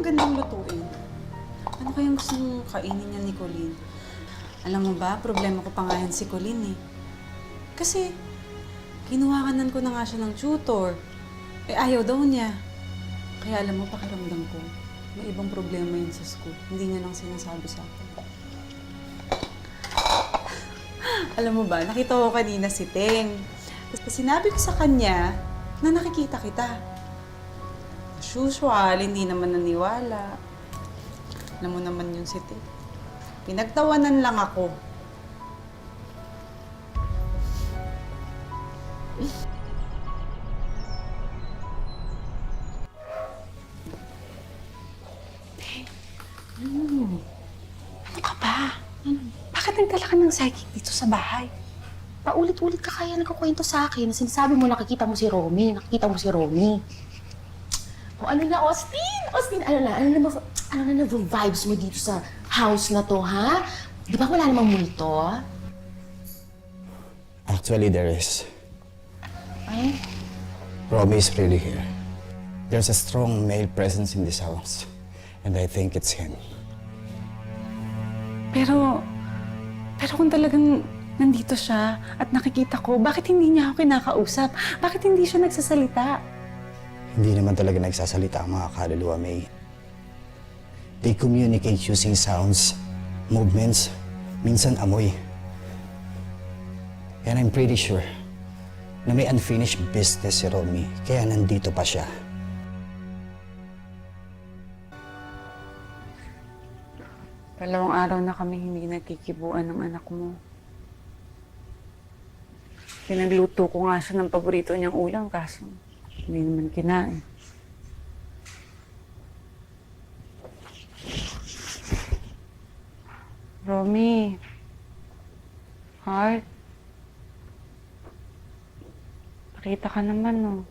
magandang lutuin. Ano kayang gusto mong kainin niya ni Colleen? Alam mo ba, problema ko pa nga yan si Colleen eh. Kasi, kinuhanan ko na nga siya ng tutor. Eh, ayaw daw niya. Kaya alam mo, pakiramdam ko, may ibang problema yun sa school. Hindi niya lang sinasabi sa akin. Alam mo ba, nakita ko kanina si Teng. Tapos sinabi ko sa kanya na nakikita kita. As usual, hindi naman naniwala. Alam mo naman yun si Teng. Pinagtawanan lang ako. Ano ka ba? Bakit nagdala ka ng psychic dito sa bahay? Paulit-ulit ka kaya nagkukwento sa akin. Sinasabi mo nakikita mo si Romy. Nakikita mo si Romy. O ano na, Austin? Austin, ano na vibes mo dito sa house na to, ha? Di ba wala namang multo? Actually, there is. Ay? Romy is really here. There's a strong male presence in this house. And I think it's him. Pero kung talagang nandito siya at nakikita ko, bakit hindi niya ako kinakausap? Bakit hindi siya nagsasalita? Hindi naman talaga nagsasalita ang mga kaluluwa, May. They communicate using sounds, movements, minsan amoy. And I'm pretty sure na may unfinished business si Romy, kaya nandito pa siya. Dalawang araw na kami hindi nagkikibuan ng anak mo. Pinagluto ko nga siya ng paborito niyang ulam, kaso hindi naman kinain. Romy. Heart. Pakita ka naman, no.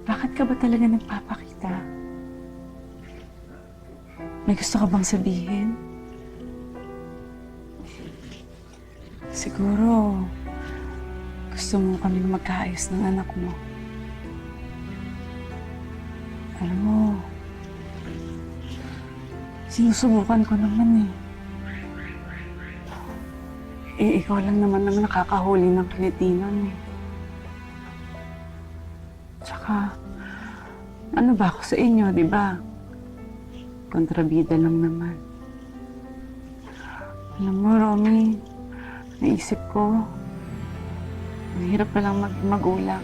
Bakit ka ba talaga nagpapakita? May gusto ka bang sabihin? Siguro, gusto mo kaming magkaayos ng anak mo. Alam mo, sinusubukan ko naman eh. Ikaw lang naman ang nakakahuli ng kilitinan eh. Tsaka, ano ba ako sa inyo, di ba? Kontrabida lang naman. Alam mo, Romy, naisip ko, mahirap pa lang maging magulang.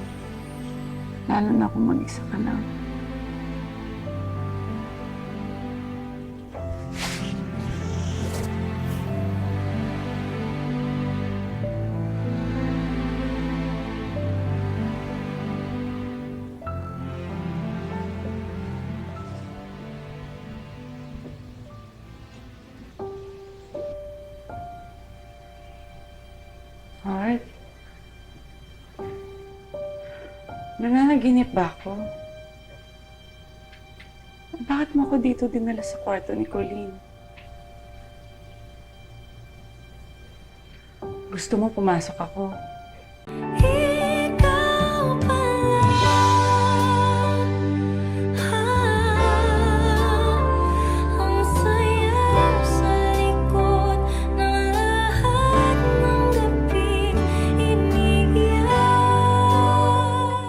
Lalo na kung mag-isa ka lang. Heart? Nananaginip ba ako? Bakit mo ako dito dinala sa kwarto ni Colleen? Gusto mo pumasok ako?